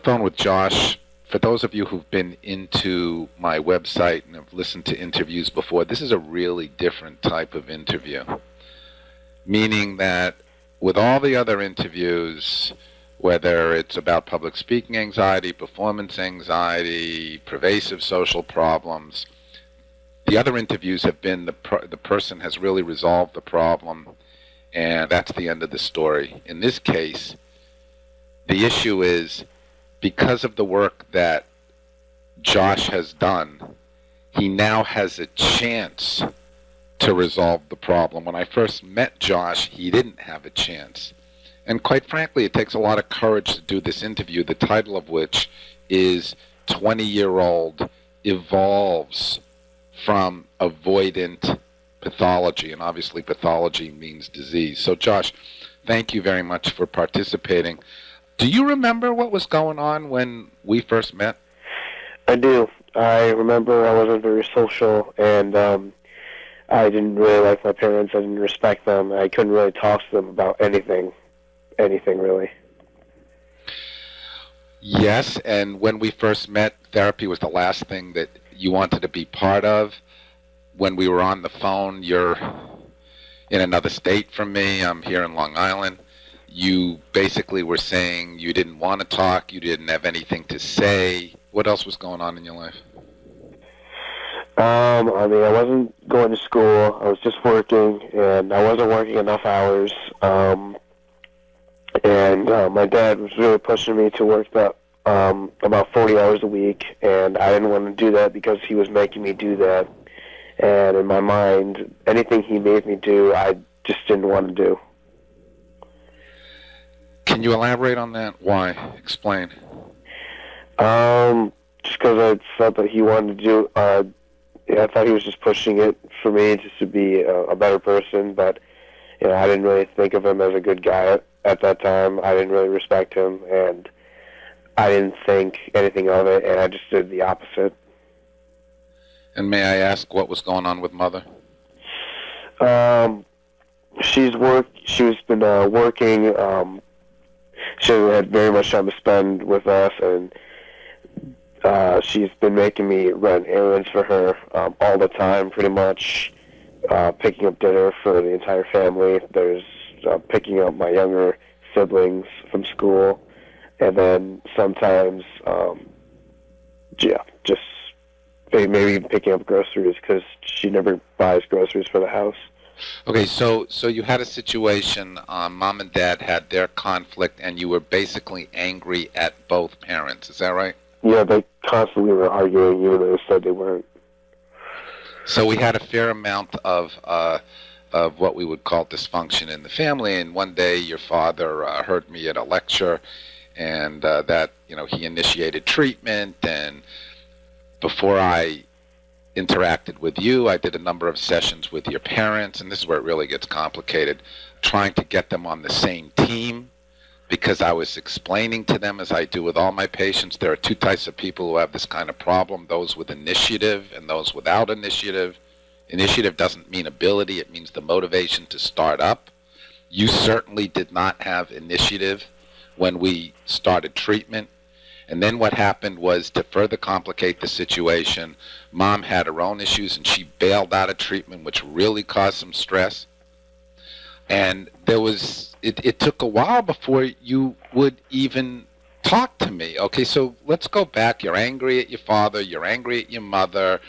phone with Josh. For those of you who've been into my website and have listened to interviews before, this is a really different type of interview. Meaning that with all the other interviews, whether it's about public speaking anxiety, performance anxiety, pervasive social problems, the other interviews have been the person has really resolved the problem, and that's the end of the story. In this case, the issue is, because of the work that Josh has done, he now has a chance to resolve the problem. When I first met Josh, he didn't have a chance. And quite frankly, it takes a lot of courage to do this interview, the title of which is 20-Year-Old Evolves from Avoidant Pathology. And obviously pathology means disease. So Josh, thank you very much for participating. Do you remember what was going on when we first met? I do. I remember I wasn't very social, and I didn't really like my parents. I didn't respect them. I couldn't really talk to them about anything really. Yes, and when we first met, therapy was the last thing that you wanted to be part of. When we were on the phone, you're in another state from me. I'm here in Long Island. You basically were saying you didn't want to talk, you didn't have anything to say. What else was going on in your life? I wasn't going to school. I was just working, and I wasn't working enough hours. My dad was really pushing me to work about 40 hours a week, and I didn't want to do that because he was making me do that. And in my mind, anything he made me do, I just didn't want to do. Can you elaborate on that? Why? Explain. Just because I felt that he wanted to do, I thought he was just pushing it for me just to be a better person, but, I didn't really think of him as a good guy at that time. I didn't really respect him, and I didn't think anything of it, and I just did the opposite. And may I ask what was going on with Mother? She's been working. She had very much time to spend with us, and she's been making me run errands for her all the time, pretty much, picking up dinner for the entire family. There's picking up my younger siblings from school, and then sometimes, just maybe even picking up groceries, because she never buys groceries for the house. Okay, so you had a situation, Mom and Dad had their conflict, and you were basically angry at both parents. Is that right? Yeah, they constantly were arguing, even though they said they weren't. So we had a fair amount of what we would call dysfunction in the family, and one day your father heard me at a lecture, and that, he initiated treatment, and before I interacted with you, I did a number of sessions with your parents, and this is where it really gets complicated, trying to get them on the same team, because I was explaining to them, as I do with all my patients, there are two types of people who have this kind of problem, those with initiative and those without initiative. Initiative doesn't mean ability, it means the motivation to start up. You certainly did not have initiative when we started treatment. And then what happened was, to further complicate the situation, Mom had her own issues and she bailed out of treatment, which really caused some stress. And it took a while before you would even talk to me. Okay, so let's go back. You're angry at your father, you're angry at your mother,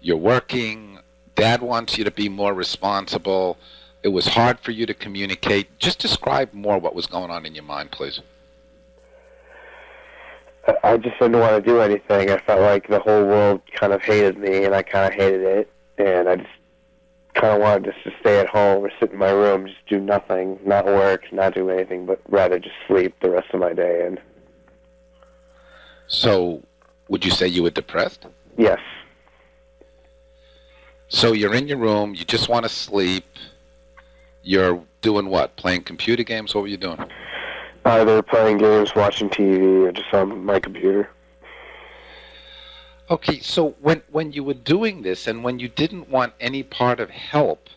you're working, Dad wants you to be more responsible. It was hard for you to communicate. Just describe more what was going on in your mind, please. I just didn't want to do anything. I felt like the whole world kind of hated me, and I kind of hated it. And I just kind of wanted just to stay at home or sit in my room, just do nothing, not work, not do anything, but rather just sleep the rest of my day. And so, would you say you were depressed? Yes. So you're in your room, you just want to sleep. You're doing what? Playing computer games? What were you doing? Either playing games, watching TV, or just on my computer. Okay, so when you were doing this and when you didn't want any part of help,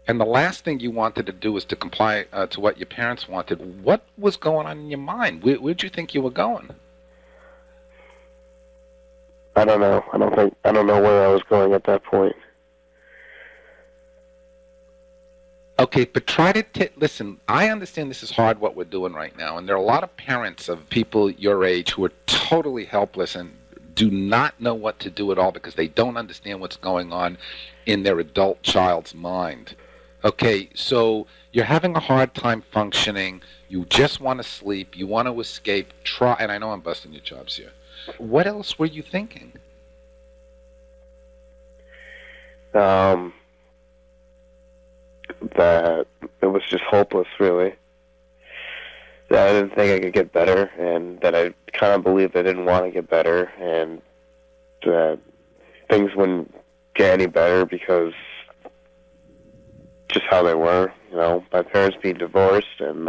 And the last thing you wanted to do was to comply to what your parents wanted. What was going on in your mind? Where'd you think you were going? I don't know. I don't know where I was going at that point. Okay, but try to listen. I understand this is hard what we're doing right now, and there are a lot of parents of people your age who are totally helpless and do not know what to do at all because they don't understand what's going on in their adult child's mind. Okay, so you're having a hard time functioning. You just want to sleep. You want to escape. Try, and I know I'm busting your chops here. What else were you thinking? Um, that it was just hopeless, really. That I didn't think I could get better, and that I kind of believed I didn't want to get better, and that things wouldn't get any better because just how they were. You know, my parents being divorced, and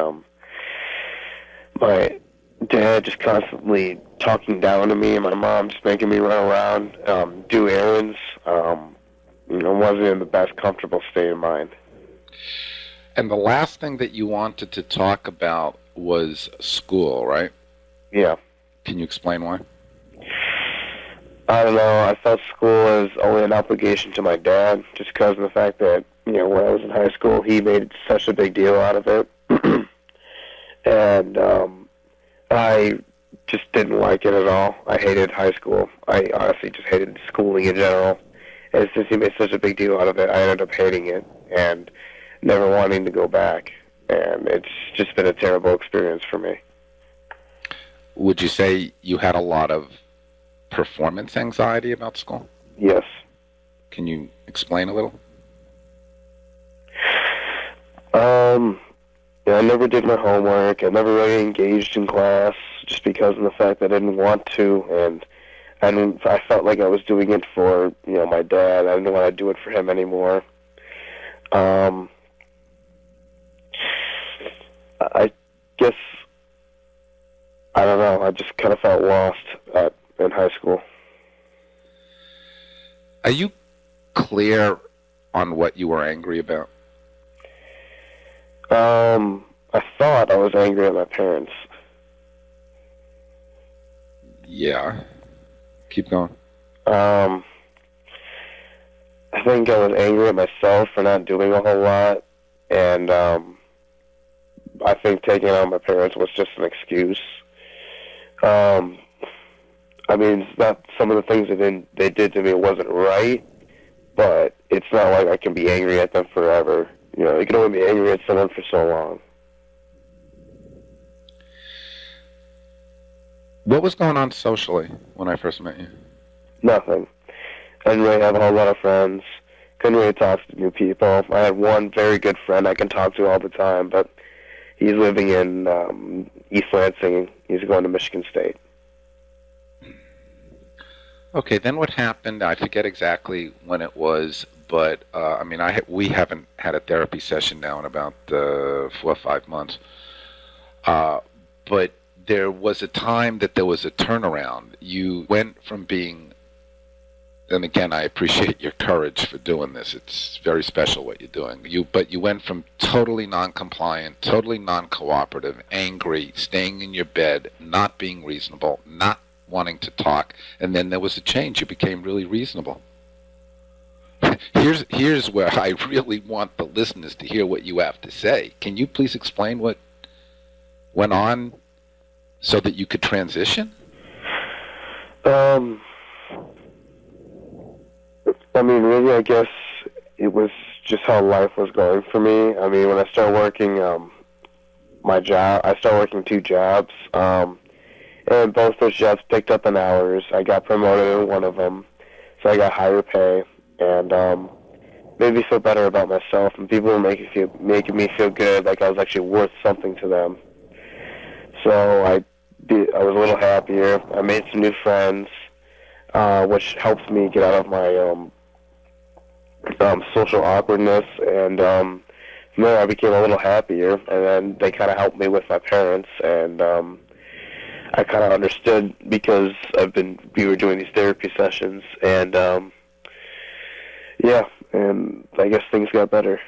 my dad just constantly talking down to me, and my mom just making me run around, do errands. Wasn't in the best comfortable state of mind. And the last thing that you wanted to talk about was school, right? Yeah. Can you explain why? I don't know. I felt school was only an obligation to my dad, just because of the fact that, when I was in high school, he made such a big deal out of it. And I just didn't like it at all. I hated high school. I honestly just hated schooling in general. And since he made such a big deal out of it, I ended up hating it and never wanting to go back. And it's just been a terrible experience for me. Would you say you had a lot of performance anxiety about school? Yes. Can you explain a little? I never did my homework. I never really engaged in class just because of the fact that I didn't want to, and I felt like I was doing it for, my dad. I didn't want to do it for him anymore. I guess, I don't know, I just kind of felt lost in high school. Are you clear on what you were angry about? I thought I was angry at my parents. Yeah. Keep going. I think I was angry at myself for not doing a whole lot, and I think taking out my parents was just an excuse. It's not some of the things that they did to me wasn't right, but it's not like I can be angry at them forever. You can only be angry at someone for so long. What was going on socially when I first met you? Nothing. I didn't really have a whole lot of friends. Couldn't really talk to new people. I had one very good friend I can talk to all the time, but he's living in East Lansing. He's going to Michigan State. Okay, then what happened? I forget exactly when it was, but we haven't had a therapy session now in about 4 or 5 months. But there was a time that there was a turnaround. You went from being, and again, I appreciate your courage for doing this. It's very special what you're doing. But you went from totally non-compliant, totally non-cooperative, angry, staying in your bed, not being reasonable, not wanting to talk, and then there was a change. You became really reasonable. Here's where I really want the listeners to hear what you have to say. Can you please explain what went on so that you could transition? Really, I guess it was just how life was going for me. When I started working I started working 2 jobs, and both those jobs picked up in hours. I got promoted in one of them, so I got higher pay, and made me feel better about myself, and people were making me feel good, like I was actually worth something to them. So I was a little happier. I made some new friends, which helped me get out of my social awkwardness, and from there I became a little happier, and then they kind of helped me with my parents, and I kind of understood because we were doing these therapy sessions, and and I guess things got better.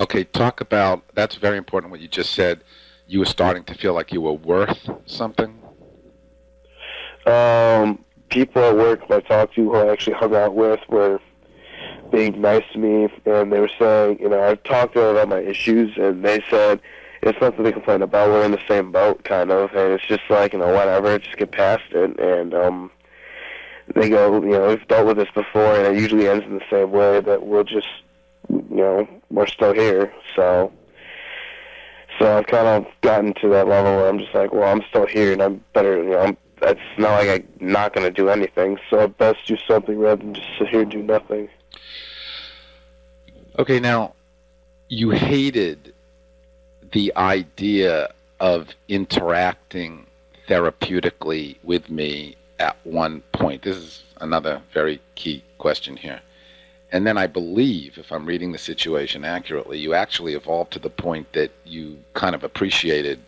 Okay, talk about, that's very important what you just said. You were starting to feel like you were worth something? People at work I talked to who I actually hung out with were being nice to me, and they were saying, I've talked to them about my issues, and they said it's nothing to complain about. We're in the same boat, kind of, and it's just like, whatever, just get past it. And they go, we've dealt with this before, and it usually ends in the same way, that we'll just, we're still here. So I've kind of gotten to that level where I'm just like, well, I'm still here, and I'm better, it's not like I'm not going to do anything, so I'd best do something rather than just sit here and do nothing. Okay, now, you hated the idea of interacting therapeutically with me at one point. This is another very key question here. And then I believe, if I'm reading the situation accurately, you actually evolved to the point that you kind of appreciated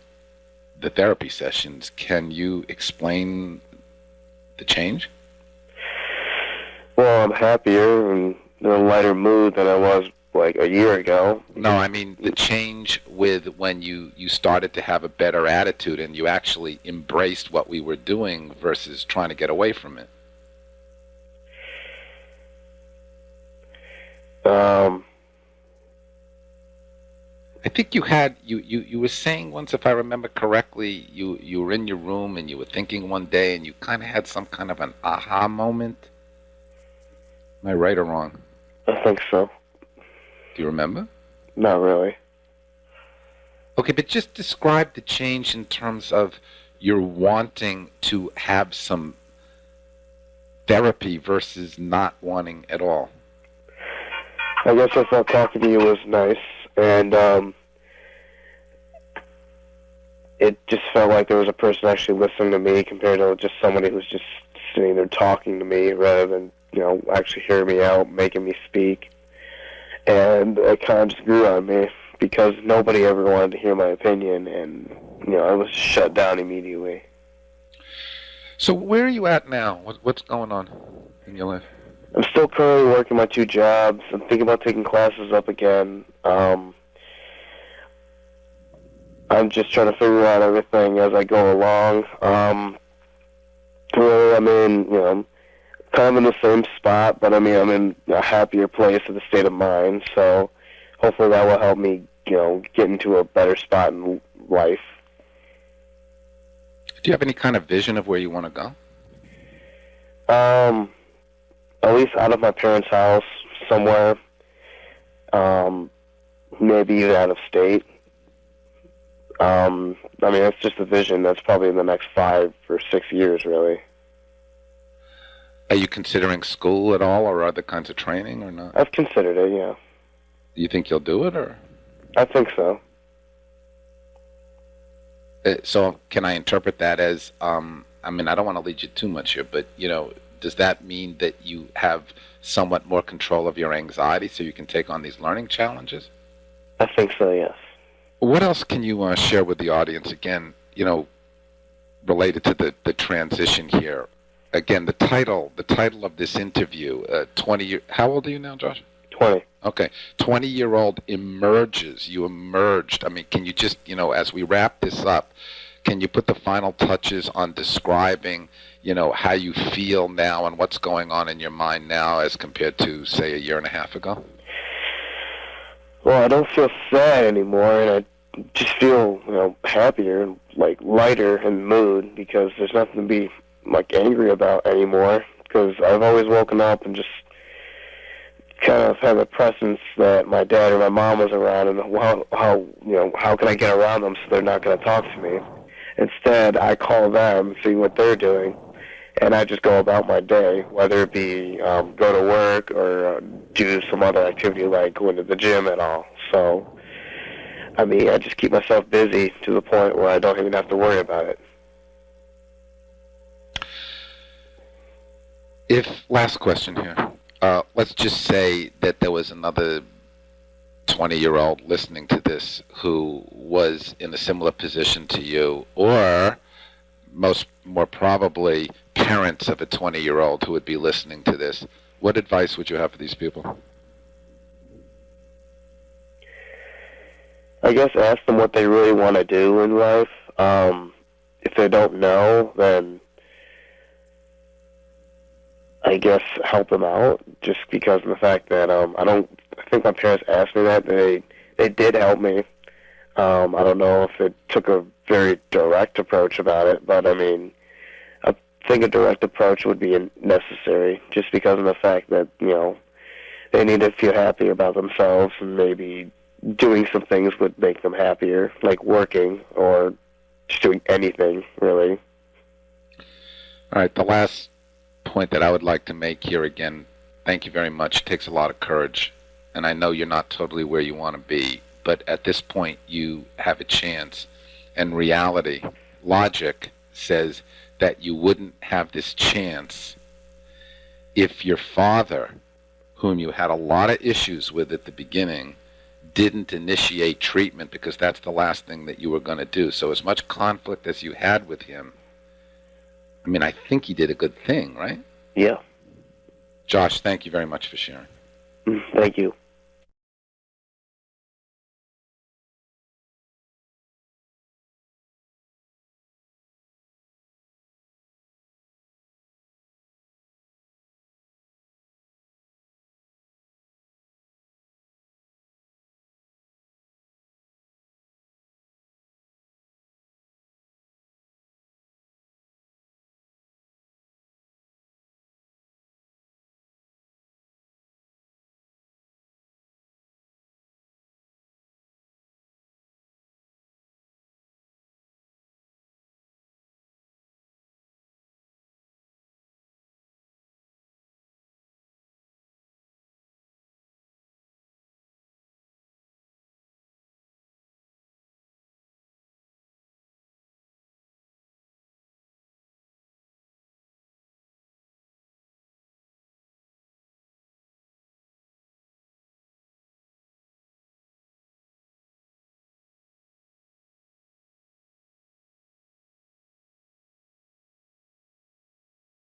the therapy sessions. Can you explain the change? Well, I'm happier and in a lighter mood than I was like a year ago. No, I mean the change with when you started to have a better attitude and you actually embraced what we were doing versus trying to get away from it. I think you had you were saying once, if I remember correctly, you were in your room and you were thinking one day and you kind of had some kind of an aha moment. Am I right or wrong? I think so. Do you remember? Not really. Okay, but just describe the change in terms of you're wanting to have some therapy versus not wanting at all. I guess I thought talking to you was nice, and it just felt like there was a person actually listening to me compared to just somebody who's just sitting there talking to me rather than, actually hearing me out, making me speak. And it kind of just grew on me because nobody ever wanted to hear my opinion, and, I was shut down immediately. So where are you at now? What's going on in your life? I'm still currently working my 2 jobs. I'm thinking about taking classes up again. I'm just trying to figure out everything as I go along. Really, I'm in, kind of in the same spot, but I'm in a happier place of the state of mind, so hopefully that will help me, get into a better spot in life. Do you have any kind of vision of where you want to go? At least out of my parents' house, somewhere, maybe even out of state. That's just a vision. That's probably in the next 5 or 6 years, really. Are you considering school at all or other kinds of training or not? I've considered it, yeah. Do you think you'll do it or? I think so. So can I interpret that as, I don't want to lead you too much here, but, does that mean that you have somewhat more control of your anxiety so you can take on these learning challenges? I think so, yes. What else can you share with the audience, again, related to the transition here? Again, the title of this interview, 20 how old are you now, Josh? 20. Okay, 20-year-old emerges. You emerged. Can you just, as we wrap this up, can you put the final touches on describing, how you feel now and what's going on in your mind now as compared to, say, a year and a half ago? Well, I don't feel sad anymore, and I just feel, happier and, lighter in the mood because there's nothing to be, angry about anymore because I've always woken up and just kind of had a presence that my dad or my mom was around, and how can I get around them so they're not going to talk to me? Instead, I call them, see what they're doing, and I just go about my day, whether it be go to work or do some other activity like going to the gym at all. So, I just keep myself busy to the point where I don't even have to worry about it. Last question here. Let's just say that there was another 20-year-old listening to this who was in a similar position to you, or more probably parents of a 20-year-old who would be listening to this. What advice would you have for these people? I guess ask them what they really want to do in life. If they don't know, then I guess help them out. Just because of the fact that I think my parents asked me that. They did help me. I don't know if it took a very direct approach about it, but I mean, I think a direct approach would be necessary, just because of the fact that they need to feel happy about themselves, and maybe doing some things would make them happier, like working or just doing anything, really. All right, the last point that I would like to make here again, thank you very much. It takes a lot of courage, and I know you're not totally where you want to be, but at this point you have a chance, and reality, logic, says that you wouldn't have this chance if your father, whom you had a lot of issues with at the beginning, didn't initiate treatment, because that's the last thing that you were going to do. So as much conflict as you had with him, I mean, I think he did a good thing, right? Yeah. Josh, thank you very much for sharing. Thank you.